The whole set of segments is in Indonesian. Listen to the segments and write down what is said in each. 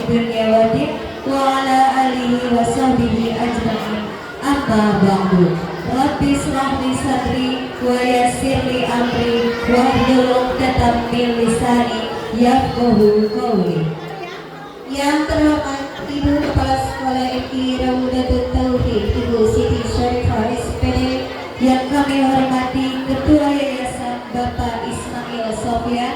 dunya waddin wa ala alihi wa sahbihi ajma'in. Amma ba'du. Rabbi shrah li sadri wa yassir li amri wahlul 'uqdatam min lisani yafqahu qawli. Yang terhormat Ibu Kepala Sekolah MI Raudatul Tauhid Ibu Siti Syarifah SPD, yang kami hormati Ketua Yayasan Bapak Ismail Sofyan,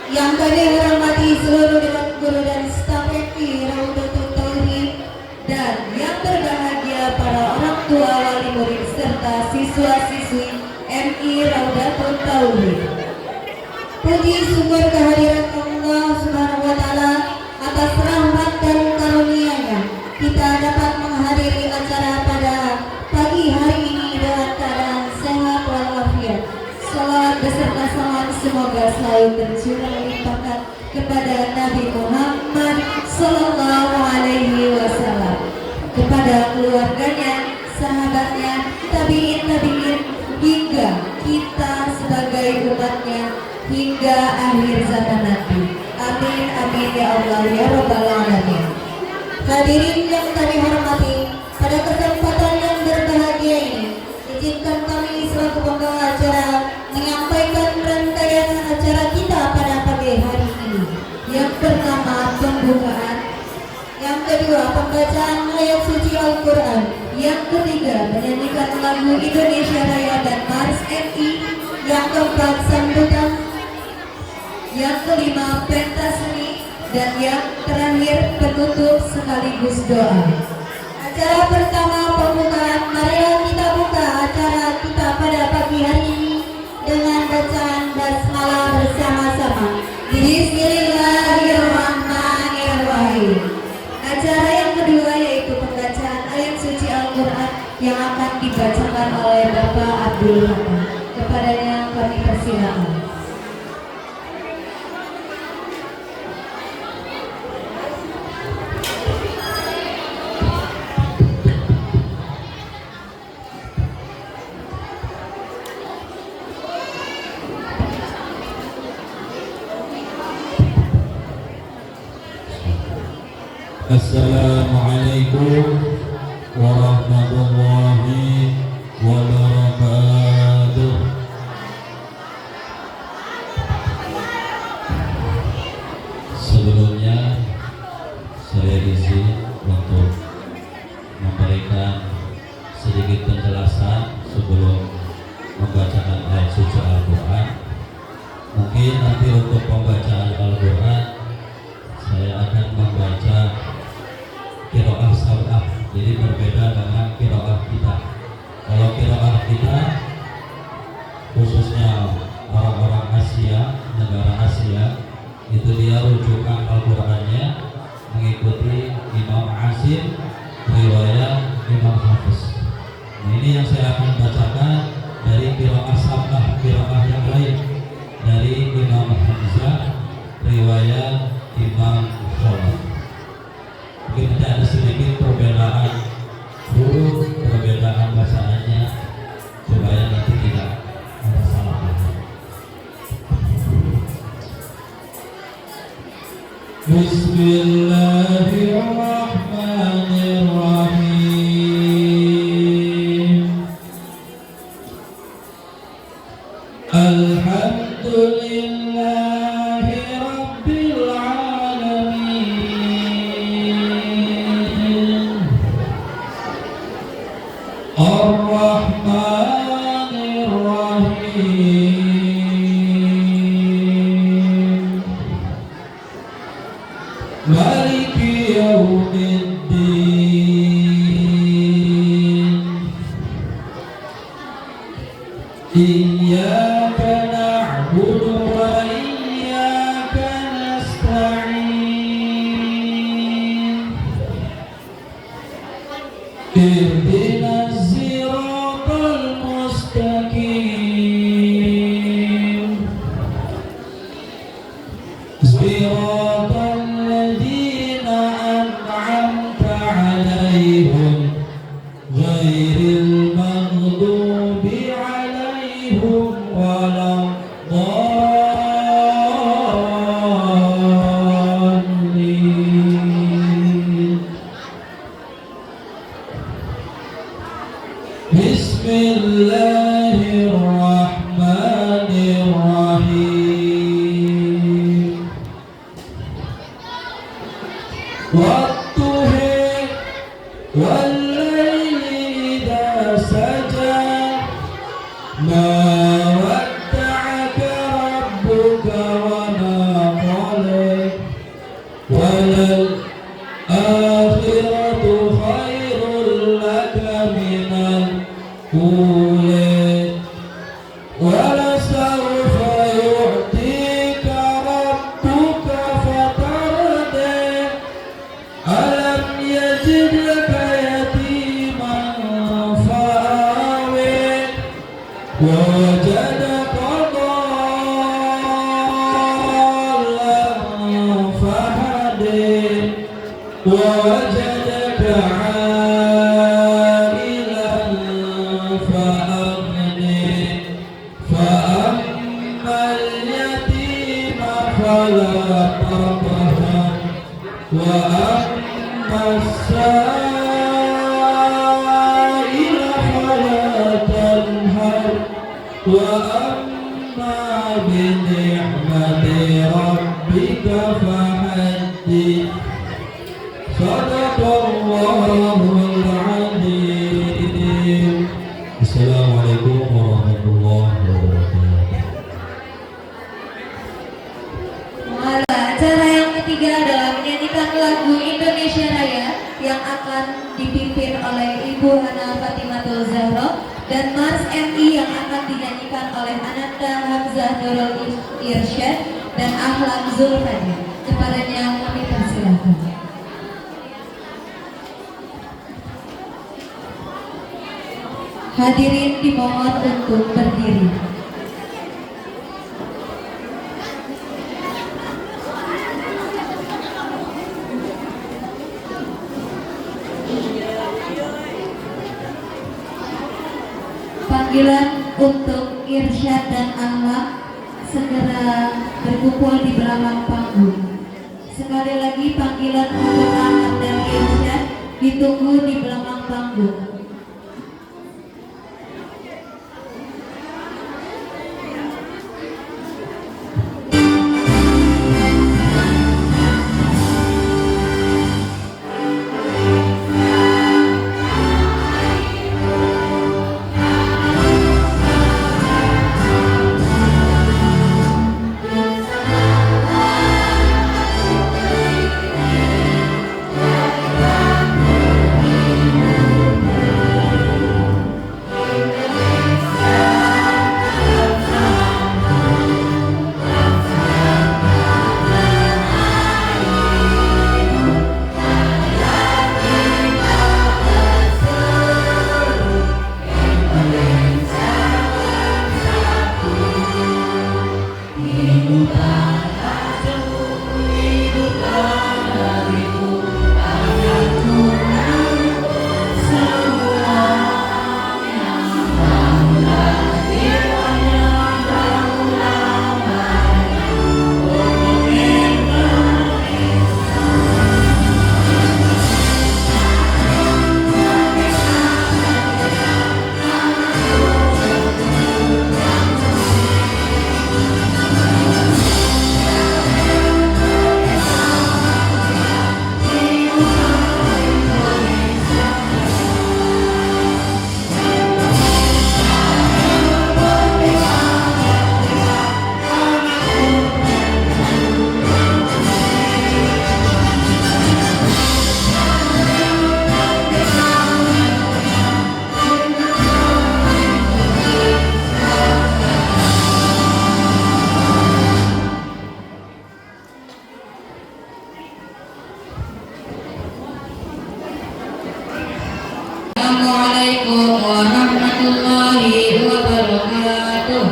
yang kami hormati seluruh dewan guru dan staf MI Raudatul Tauhid, dan yang berbahagia para orang tua, wali murid serta siswa-siswi MI Raudatul Tauhid. Puji syukur kehadiran Allah Subhanahu wa taala atas rahmat dan karunia-Nya kita dapat menghadiri acara pada pagi hari ini dalam keadaan sehat walafiat. Salawat beserta salam semoga selalu tercurah limpahkan kepada Nabi Muhammad Sallallahu Alaihi Wasallam, kepada keluarganya, sahabatnya, tabiin, hingga kita sebagai umatnya hingga akhir zaman nanti. Amin amin ya Allah ya Rabbal Alamin. Hadirin yang kami hormati, pada kesempatan yang berbahagia ini, izinkan kami selaku pembawa acara menyampaikan rangkaian acara kita pada pagi hari ini. Yang pertama pembukaan, yang kedua pembacaan ayat suci Al-Quran, yang ketiga menyanyikan lagu Indonesia Raya dan Mars MI, yang keempat sambutan, yang kelima pentas seni, dan yang terakhir penutup sekaligus doa. Acara pertama pembukaan, marilah kita buka acara kita pada pagi hari ini dengan bacaan basmalah bersama-sama. Bismillahirrahmanirrahim. Acara yang kedua yaitu pembacaan ayat suci Al-Quran yang akan dibacakan oleh Bapak Abdul Rahman. Kepadanya kami persilakan. Assalamualaikum warahmatullahi wabarakatuh. Sebelumnya saya izin untuk memberikan sedikit penjelasan sebelum membacakan ayat suci Al-Quran. Mungkin nanti untuk pembacaan Al-Quran saya akan membaca qiraah sab'ah, jadi berbeda dengan qiraah kita. Kalau qiraah kita khususnya orang-orang Asia, negara Asia, itu dia rujukan Al-Qurannya mengikuti Imam Asim riwayat Imam Hafiz. Nah, ini yang saya akan bacakan dari qiraah sab'ah, qiraah yang lain dari Imam Hamzah riwayat Imam Sholat. Mungkin ada sedikit perbedaan huruf, perbedaan bacaannya, supaya nanti tidak ada salah paham. Bismillahirrahmanirrahim. Alhamdulillahi Rabbil Alamin, Ar-Rahmanir-Rahim, Maliki Yawmiddin, Iyyaka na'budu wa iyyaka nasta'in, Ihdinas siratal mustaqim, siratal ladzina an'amta 'alaihim, ghairil maghdubi 'alaihim waladdallin. Bismillahirrahmanirrahim. Wattuhi wal-laili idza saja ma wadda'aka rabbuka wa ma qala walal akhiratu khairul laka minal ula walasawfa yu'tika rabbuka fatarda alam yajidka yatiman fa'awi wajadaka dhallan fahadi wajadaka 'ailan fa'agni fa'ammal yatima fala taqhar wa ammas sa'ila fala tanhar wa amma bi ni'mati rabbika fahaddith. Sadaqallahul azim. Assalamualaikum warahmatullahi wabarakatuh. Acara yang ketiga adalah menyanyikan lagu Indonesia Raya yang akan dipimpin oleh Ibu Hana Fatimatul Zahra dan Mars MI yang akan dinyanyikan oleh Ananda Hamzah Nurul Irsyad dan Ahlam Zulfadi. Kepadanya kami persilakan. Hadirin dimohon untuk berdiri. Panggilan untuk Irsyad dan Ahlam segera berkumpul di belakang panggung. Sekali lagi panggilan untuk Ahlam dan Irsyad ditunggu di belakang panggung. Assalamualaikum warahmatullahi wabarakatuh.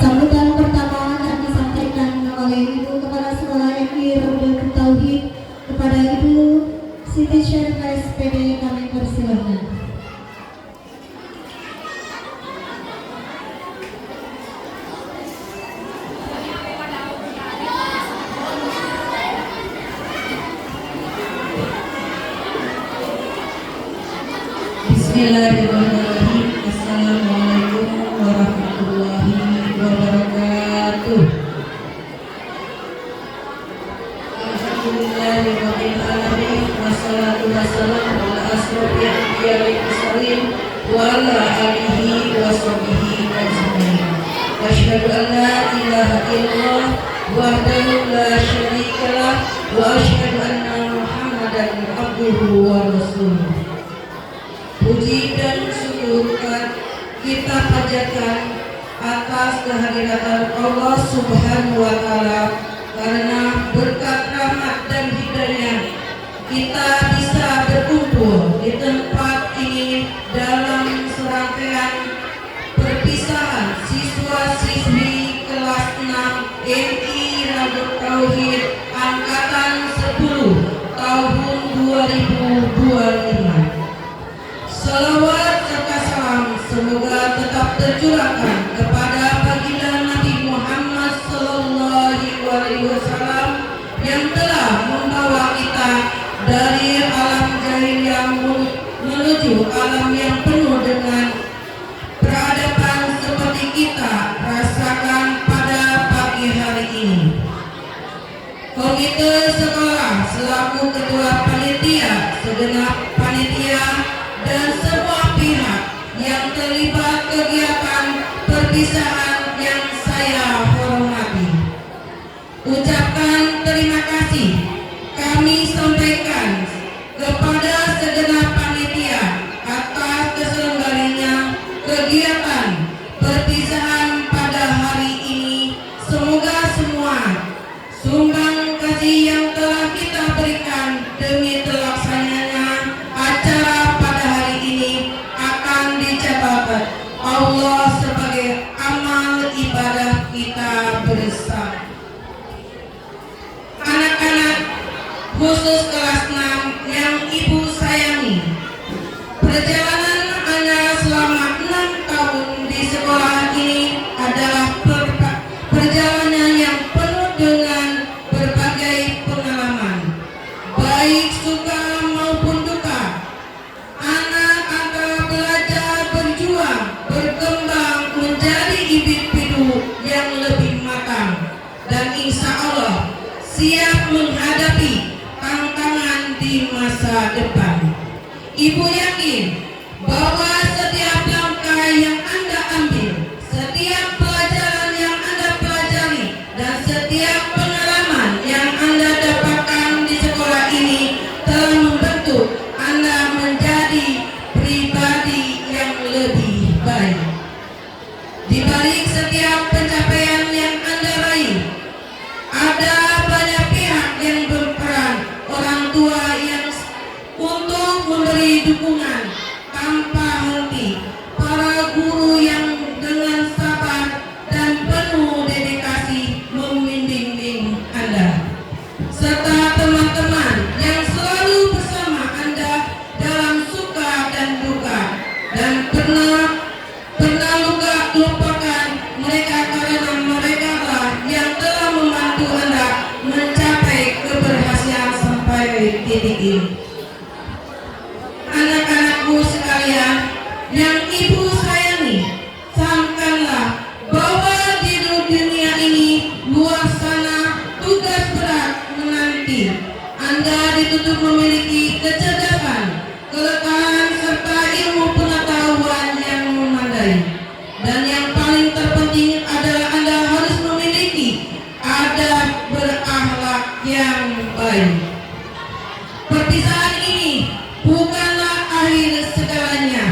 Sambutan pertama akan disampaikan oleh Ibu Kepala Sekolah MI Rudul Tauhid. Kepada Ibu Siti Syarifah SPD kami persilakan. Bismillahirrahmanirrahim. Assalamualaikum warahmatullahi wabarakatuh. Alhamdulillahirabbil alamin wassalatu wassalamu ala asrofil anbiya'i wal mursalin wa ala alihi wa sahbihi ajmain. Asyhadu an la ilaha illallah wahdahu la syarikalah wa asyhadu anna Muhammadan abduhu wa rasuluh. Puji dan syukur kita panjatkan atas kehadiran Allah Subhanahu wa Ta'ala, karena berkat rahmat dan hidayah kita bisa berkumpul di tempat ini dalam serangkaian perpisahan siswa-siswi kelas 6 MI Rudul Tauhid angkatan 10 tahun 2025. Salawat serta salam semoga tetap tercurahkan kepada baginda Nabi Muhammad SAW yang telah membawa kita dari alam jahiliyah menuju alam yang penuh dengan peradaban seperti kita rasakan pada pagi hari ini. Komite sekolah selaku ketua panitia, segenap panitia dan semua pihak yang terlibat kegiatan perpisahan yang saya kasih kami sampaikan kepada segenap panitia atas terselenggaranya kegiatan perpisahan pada hari ini. Semoga semua sumbang kasih yang telah kita berikan demi terlaksananya acara pada hari ini akan dicatat Allah sebagai amal ibadah kita bersama. Anak-anak khusus kelas 6 yang Ibu sayangi, perjalanan Anda selama 6 tahun di sekolah ini adalah perjalanan yang penuh dengan berbagai pengalaman, baik suka maupun duka. Anak akan belajar berjuang, berkembang menjadi individu yang lebih matang, dan insya Allah siap menghadapi tantangan di masa depan. Ibu yakin bahwa setiap langkah yang Anda ambil, setiap pelajaran yang Anda pelajari, dan setiap pengalaman yang Anda dapatkan di sekolah ini telah membentuk Anda menjadi pribadi yang lebih baik. Di balik setiap pencapaian yang Anda raih, ada banyak pihak yang berperan, orang tua yang untuk memberi dukungan tanpa henti, para guru yang dengan sabar dan penuh dedikasi membimbing Anda, serta teman-teman yang selalu bersama Anda dalam suka dan duka, dan pernah lupakan mereka karena mereka lah yang telah membantu Anda mencapai keberhasilan sampai titik ini. Anak-anakku sekalian yang Ibu sayangi, camkanlah bahwa di dunia ini luar sana tugas berat menanti. Anda dituntut memiliki kecerdasan, kelekahan, serta ilmu pengetahuan yang memadai. Dan yang paling terpenting adalah Anda harus memiliki adab berakhlak yang baik. Perpisahan ini bukanlah akhir segalanya,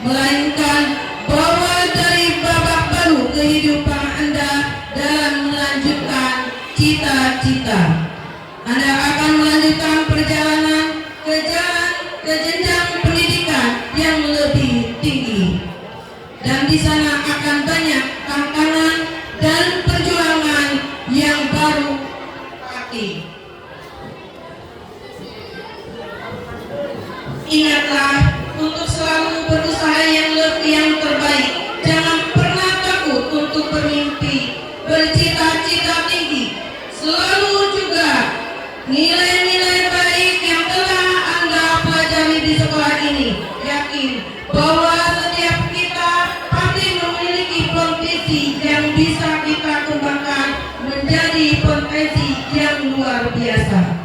melainkan bahwa dari babak baru kehidupan Anda dalam melanjutkan cita-cita. Anda akan melanjutkan perjalanan ke jenjang pendidikan yang lebih tinggi, dan di sana akan banyak tantangan dan perjuangan yang baru pasti. Ingatlah untuk selalu berusaha yang terbaik. Jangan pernah takut untuk bermimpi, bercita-cita tinggi. Selalu juga nilai-nilai baik yang telah Anda pelajari di sekolah ini. Yakin bahwa setiap kita pasti memiliki potensi yang bisa kita kembangkan menjadi potensi yang luar biasa.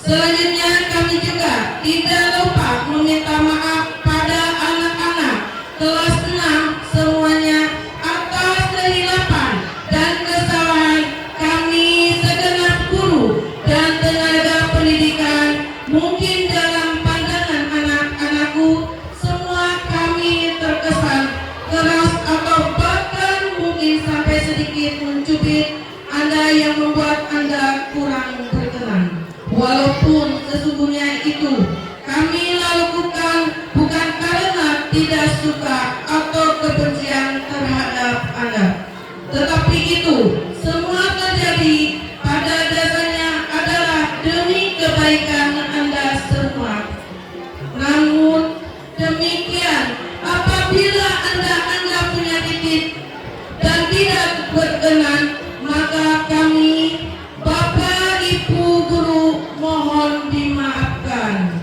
Selanjutnya kami juga tidak lupa meminta maaf pada anak-anak kelas 6 semuanya atas kehilapan dan kesalahan kami segenap guru dan tenaga pendidikan. Mungkin dalam pandangan anak-anakku semua kami terkesan keras atau bahkan mungkin sampai sedikit mencubit Anda yang membuat Anda kurang berkenan. Walaupun sesungguhnya itu kami lakukan bukan karena tidak suka atau kebencian terhadap Anda, tetapi itu semua terjadi pada dasarnya adalah demi kebaikan Anda semua. Namun demikian, apabila Anda anggap punya titik dan tidak berkenan, maka kami, Bapak Ibu guru, mohon dimaafkan.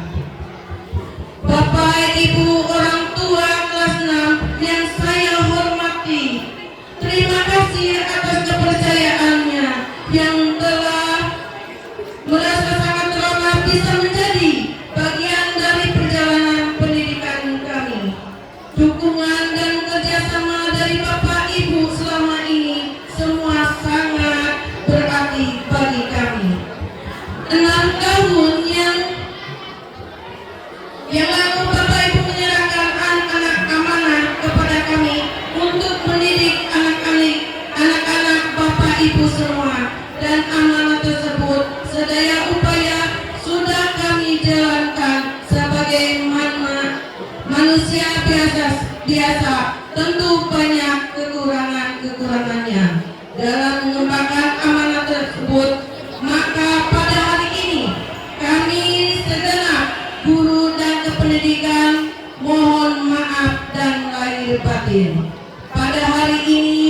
Bapak Ibu orang tua kelas 6 yang saya hormati, terima kasih atas kepercayaannya yang telah merasa sangat terhormat bisa menjadi bagian dari perjalanan pendidikan kami. Dukungan dan kerjasama dari Bapak Ibu selama ini semua sangat berarti bagi kami.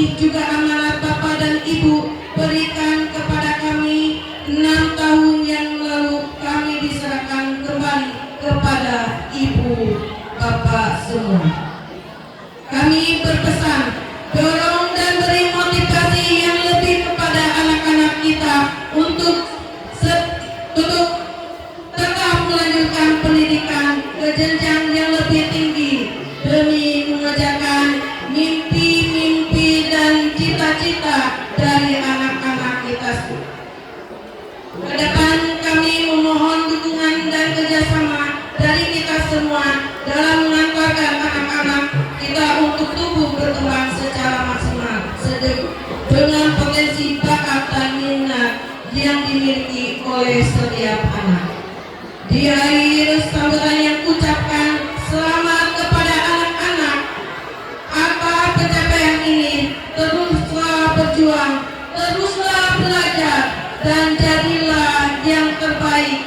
ini juga amanat Bapak dan Ibu berikan kepada kami 6 tahun yang lalu kami diserahkan kembali kepada Ibu Bapak semua. Kami berpesan dorong dan beri motivasi yang lebih kepada anak-anak kita untuk tetap melanjutkan pendidikan ke jenjang yang lebih tinggi demi mengerjakan mimpi-mimpi dan cita-cita dari anak-anak kita. Ke depan kami memohon dukungan dan kerjasama dari kita semua dalam mengantarkan anak-anak kita untuk tumbuh berkembang secara maksimal dengan potensi bakat dan minat yang dimiliki oleh setiap anak. Di akhir sambutan yang ucapkan selamat kepada anak-anak atas pencapaian ini, teruslah berjuang, teruslah belajar, dan jadilah yang terbaik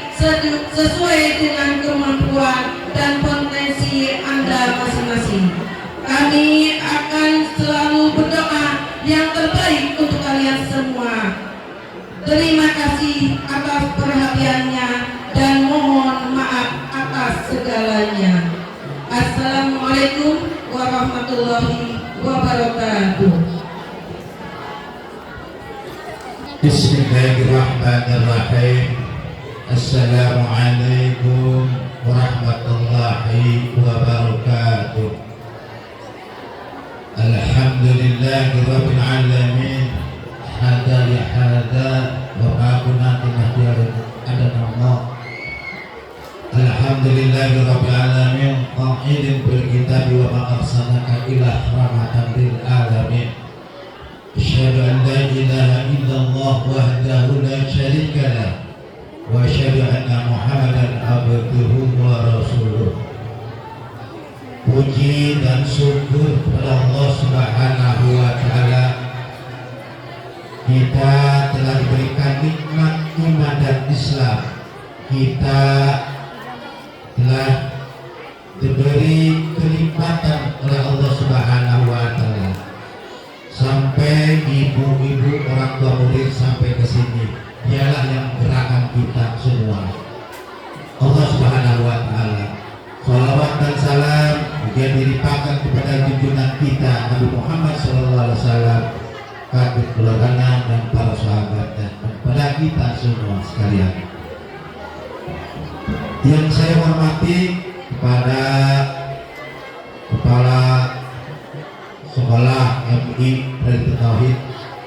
sesuai dengan kemampuan dan potensi Anda masing-masing. Kami akan selalu berdoa yang terbaik untuk kalian semua. Terima kasih atas perhatiannya dan mohon maaf atas segalanya. Assalamualaikum warahmatullahi wabarakatuh. Bismillahirrahmanirrahim. Assalamualaikum warahmatullahi wabarakatuh. Alhamdulillahirabbil alamin. Hada ya hada wa ma kunna nahdiyar adana. Alhamdulillahirabbil alamin. Qa'idin bil kitabi wa ma arsalnaka illa rahmatan lil alamin. Asyhadu an la ilaha illallah wahdahu la syarika lah wa asyhadu anna Muhammadan abduhu wa rasuluh. Puji dan syukur kepada Allah Subhanahu wa taala, kita telah diberikan nikmat iman dan Islam. Kita telah diberi kenikmatan oleh Allah Subhanahu wa taala. Sampai ibu-ibu orang tua murid sampai ke sini, dialah yang gerakan kita semua. Allah Subhanahu wa taala. Salawat dan salam dia dilimpahkan kepada junjungan kita Nabi Muhammad SAW, kepada keluarganya dan para sahabat dan kepada kita semua sekalian. Yang saya hormati kepada Kepala Sekolah MI Tradit Tauhid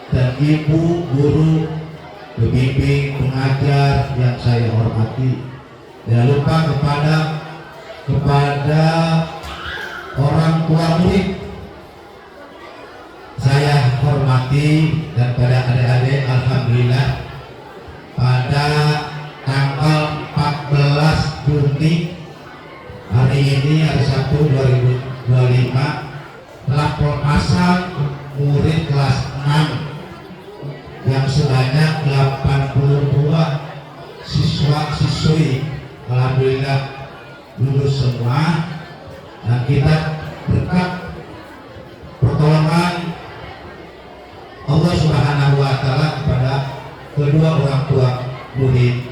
dan ibu guru, pembimbing, pengajar yang saya hormati. Jangan lupa kepada orang tua murid saya hormati, dan pada adik-adik, alhamdulillah pada tanggal 14 Juni hari ini, hari Sabtu 2025, telah pelaksanaan murid kelas 6 yang sebanyak 82 siswa-siswi alhamdulillah lulus semua, dan kita berkat pertolongan Allah Subhanahu wa taala kepada kedua orang tua murid,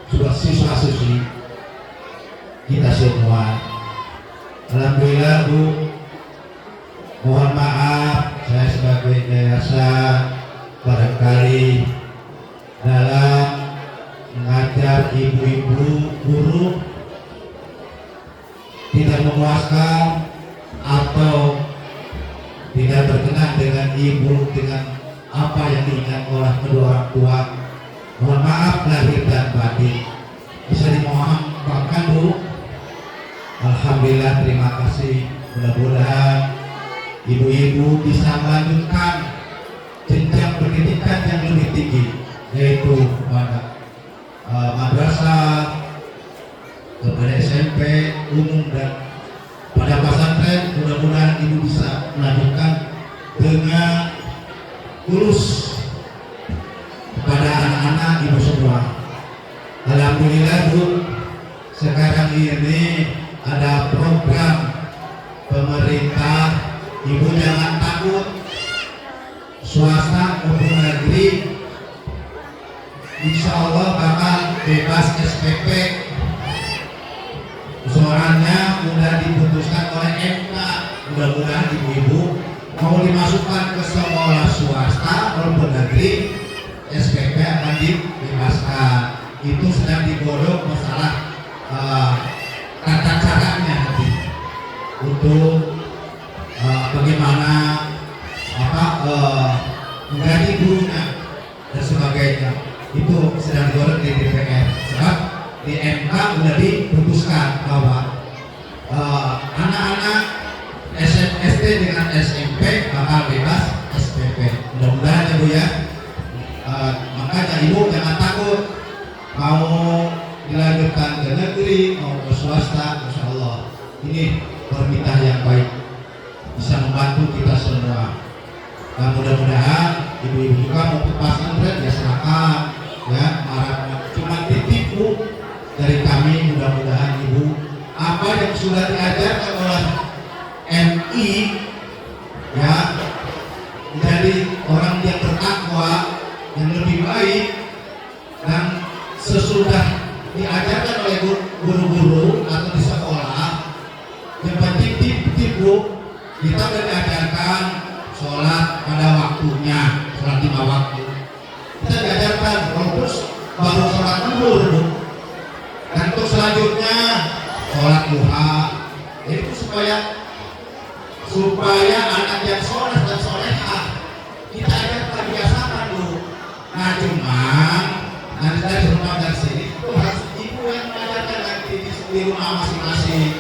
sudah siswa-siswi kita semua. Alhamdulillah Bu, mohon maaf saya sebagai yayasan barangkali dalam mengajar ibu-ibu guru tidak memuaskan atau tidak berkenan dengan ibu, dengan apa yang diingat oleh kedua orang tua. Mohon maaf lahir dan batin. Bisa dimohon Bu. Alhamdulillah, terima kasih. Mudah-mudahan ibu-ibu bisa melanjutkan jenjang pendidikan yang lebih tinggi, yaitu kepada madrasah, kepada SMP umum, dan pada pesantren. Mudah-mudahan ibu bisa melanjutkan dengan lulus kepada anak-anak ibu semua. Alhamdulillah Bu, sekarang ini ada program pemerintah. Ibu jangan takut swasta maupun negeri insya Allah bakal bebas SPP. Soalnya sudah diputuskan oleh MK. Mudah-mudahan ibu-ibu mau dimasukkan ke sekolah swasta maupun negeri, SPP akan dibebaskan. Itu sedang digodok masalah tata caranya nanti untuk bagaimana mengganti gurunya dan sebagainya. Itu sedang digodok di DPR. Sebab di MK sudah diputuskan bahwa anak-anak SD dengan SMP bakal bebas SPP. Mudah-mudahan ya Bu ya. Makanya ibu jangan takut mau dilanjutkan ke negeri mau ke swasta, insya Allah ini permintaan yang baik bisa membantu kita semua. Dan mudah-mudahan ibu-ibu juga mau ke pesantren ya silakan ya, cuma titipku dari kami. Mudah-mudahan ibu apa yang sudah diajarkan oleh MI ya menjadi orang yang bertakwa yang lebih baik, dan sesudah diajarkan oleh guru-guru atau di sekolah yang penting tipu kita sudah diajarkan sholat pada waktunya, sholat 5 waktu kita diajarkan, terus baru sholat zuhur dan untuk selanjutnya sholat duha. Itu supaya anak yang soleh dan solehah kita ajarkan, biasakan dulu. Nah cuma nanti dari rumah dari sini itu harus ibu yang mengajarkan, nanti di rumah masing-masing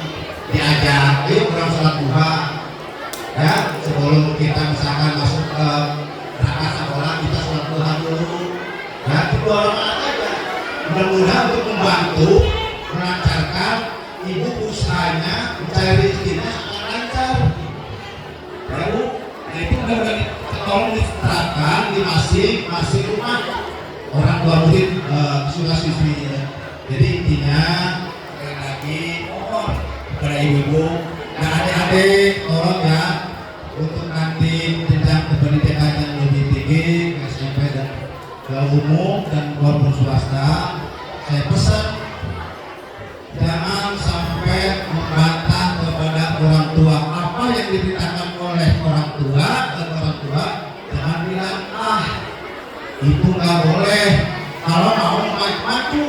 diajar. Ayo orang sholat duha ya, sebelum kita misalkan masuk ke rakaat sekolah kita sholat duha dulu ya, itu orang aja. Mudah-mudahan untuk membantu melancarkan ibu usahanya mencari rezekinya akan lancar ya Bu. Nah itu udah tolong diterapkan di masing-masing rumah orang tua murid sudah siswinya. Jadi intinya sekali lagi mohon kepada ibu-ibu dan adik-adik tolong ya untuk nanti jenjang pendidikan yang lebih tinggi SMP dan ke umum dan maupun swasta, saya pesan jangan sampai membantah kepada orang tua apa yang diberitakan oleh orang tua, dan orang tua jangan bilang itu nggak boleh. Kalau mau maju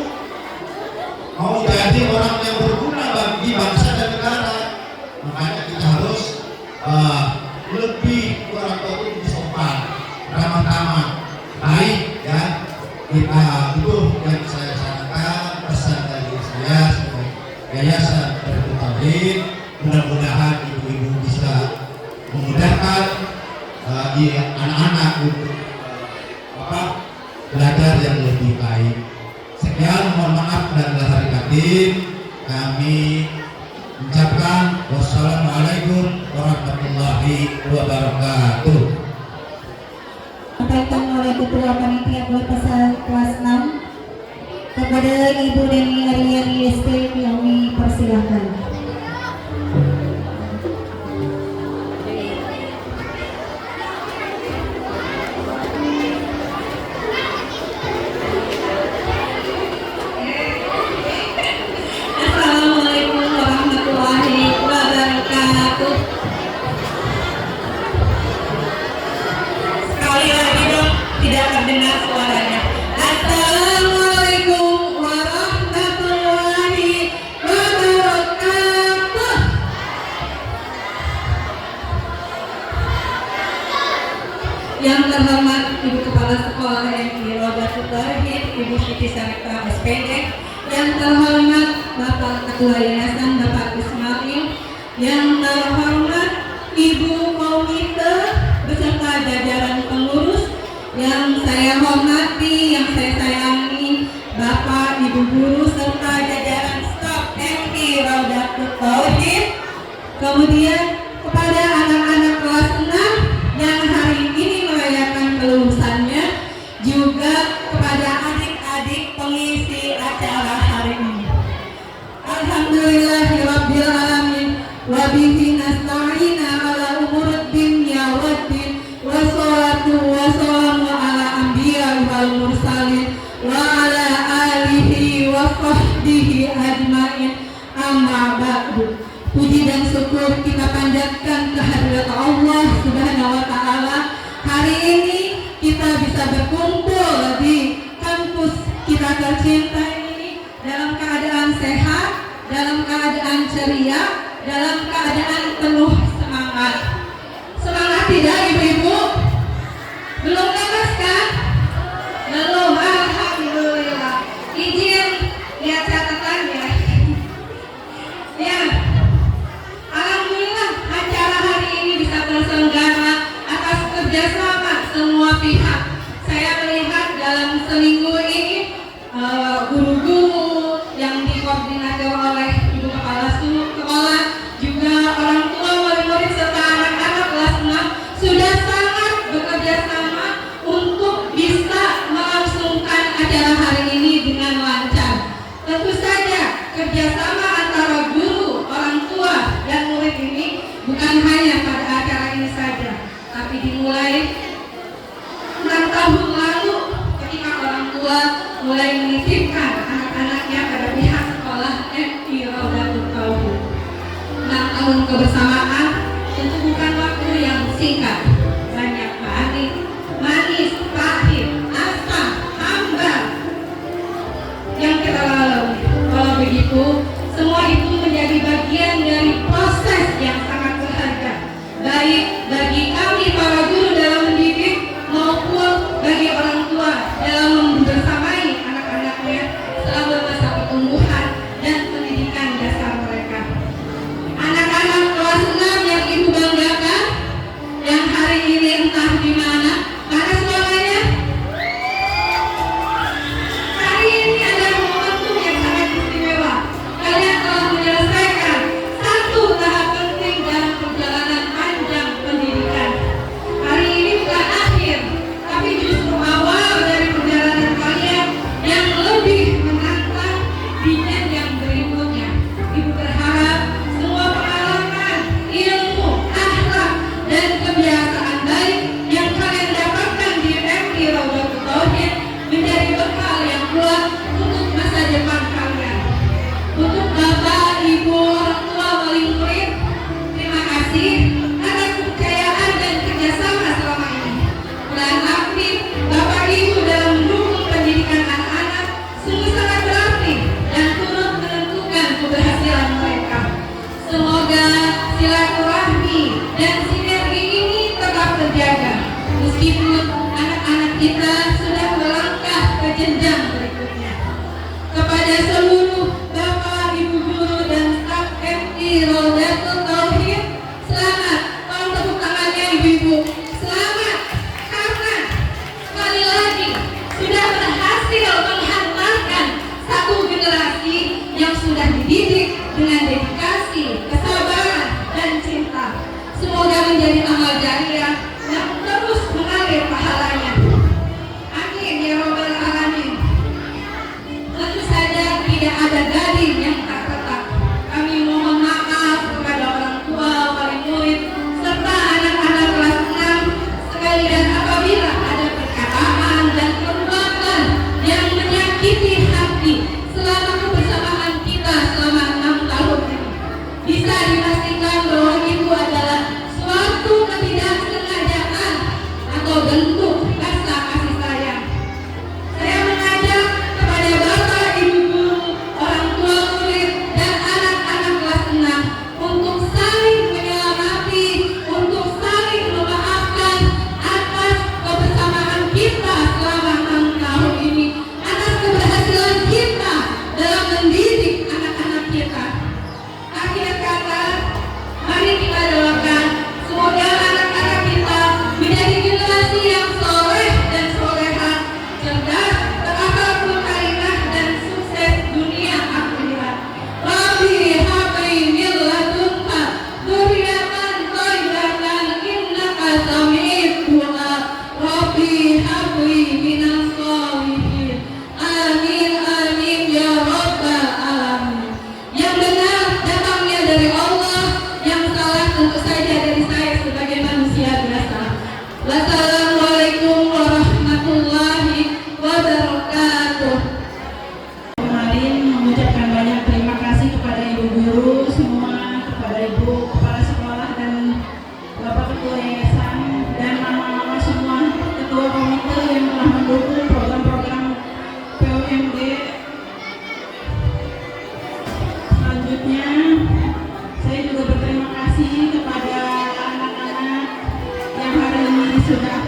mau jadi orang yang berguna bagi bangsa dan negara, makanya kita harus lebih orang tua itu sopan, ramah tamah, baik ya. Kita itu yang saya sarankan, pesan dari saya sebagai Yayasan Darul Tauhid. Mudah-mudahan ibu-ibu bisa memudahkan anak-anak untuk belajar yang lebih baik. Sekian, mohon maaf dan lahir batin. Kami mengucapkan wassalamualaikum warahmatullahi wabarakatuh. Sampaikan oleh Ketua Panitia Peletasan kelas 6 kepada Ibu Deni Ariani SP, kami persilahkan. Assalamualaikum warahmatullahi wabarakatuh. Sekali lagi dong, tidak terdengar suaranya. Assalamualaikum warahmatullahi wabarakatuh. Yang terhormat Ibu Kepala Sekolah MI Rodatul Tauhid, Ibu Siti Sarika SPD. Yang terhormat Bapak Ketua Yayasan Bapak Ismail. Yang terhormat Ibu Komite beserta jajaran pengurus. Yang saya hormati, yang saya sayangi Bapak, Ibu guru serta jajaran staf MI Rodatul Tauhid. Kemudian kepada anak-anak kelas 6 yang hari ini merayakan kelulusannya, juga kepada adik-adik pengisi acara hari ini. Alhamdulillahirabbil alamin wa bihi nasta'in ala umuriddin ya waddin wassalatu berkumpul di kampus kita tercinta ini dalam keadaan sehat, dalam keadaan ceria, dalam keadaan penuh semangat. Semangat tidak ibu-ibu? Belum lepas kan? Belum, alhamdulillah. Izin lihat catatannya. Ya, alhamdulillah acara hari ini bisa terselenggara atas kerjasama semua pihak. Saya melihat dalam seminggu ini guru-guru yang dikoordinator oleh ibu kepala sekolah, juga orang tua, murid-murid serta anak-anak kelas 6 sudah sangat bekerja sama untuk bisa melangsungkan acara hari ini dengan lancar. Tentu saja kerjasama antara guru, orang tua, dan murid ini bukan hanya pada acara ini saja, tapi dimulai 6 tahun lalu ketika orang tua mulai menitipkan anak-anaknya pada pihak sekolah MI Raudatul Tauhid. 6 tahun kebersamaan tentu bukan waktu yang singkat. Banyak manis, pahit, asam, hambar yang kita lalui. Kalau begitu, semua itu menjadi bagian dari proses yang sangat berharga, baik bagi kami para guru dalam mendidik maupun bagi orang tua dalam membersamai anak-anaknya selama masa pertumbuhan dan pendidikan dasar mereka. Anak-anak kelas 6 yang ibu banggakan, yang hari ini entah di mana suaranya. Hari ini adalah momentum yang sangat istimewa. Kalian telah menyelesaikan satu tahap penting dalam perjalanan panjang pendidikan. Hari ini bukan akhir, tapi justru awal dari perjalanan kalian yang lebih menantang di jenjang berikutnya. Ibu berharap semua pengalaman, ilmu, akhlak, dan kebiasaan baik yang kalian dapatkan di MI Raudatul Tauhid menjadi bekal yang kuat untuk masa depan kalian. Untuk Bapak, Ibu, orang tua, wali murid, terima kasih atas kepercayaan dan kerjasama selama ini. Peran aktif Bapak Ibu dalam mendukung pendidikan anak-anak sungguh sangat berarti dan turut menentukan keberhasilan mereka. Semoga silaturahmi dan sinergi ini tetap terjaga meskipun anak-anak kita sudah melangkah ke jenjang berikutnya. Kepada seluruh Bapak, Ibu guru dan staf MI Raudatul Tauhid, selamat. Tolong tepuk tangannya ibu-ibu. Selamat karena sekali lagi sudah berhasil menghantarkan satu generasi yang sudah dididik dengan dedikasi, kesabaran, dan cinta. Semoga menjadi amal jariah yang terus mengalir pahalanya. Amin ya robbal alamin. Tentu saja tidak ada gading yang tak retak. Kami mohon maaf kepada orang tua, wali murid, serta anak-anak kelas 6 sekali, dan apabila ada perkataan dan perbuatan yang menyakiti hati selama kebersamaan kita selama 6 tahun ini. Bisa dipastikan bahwa itu adalah suatu ketidaksengajaan atau bentuk rasa kasih sayang. Saya mengajak kepada Bapak, Ibu guru, orang tua murid, dan anak-anak kelas 6 untuk saling menyelamati, untuk saling memaafkan atas kebersamaan kita selama 6 tahun ini, atas keberhasilan kita dalam mendidik anak-anak kita. Akhir kata, mari kita doakan semoga anak-anak kita menjadi generasi yang soleh dan solehah, cerdas, berakhlakul karimah, dan sukses dunia akhirat. Rabbi habli min ladunka dzurriyyatan thayyibatan innaka sami'ud du'a. Rabbi habli minas sholihin. Amin amin ya rabbal alamin. Yang benar datangnya dari Allah, yang salah tentu saja dari saya sebagai manusia biasa. Wassalamualaikum warahmatullahi wabarakatuh. Kemarin mengucapkan banyak terima kasih kepada ibu guru semua, kepada ibu kepala sekolah dan bapak ketua yayasan, dan mama-mama semua, ketua komite yang telah mendukung sudah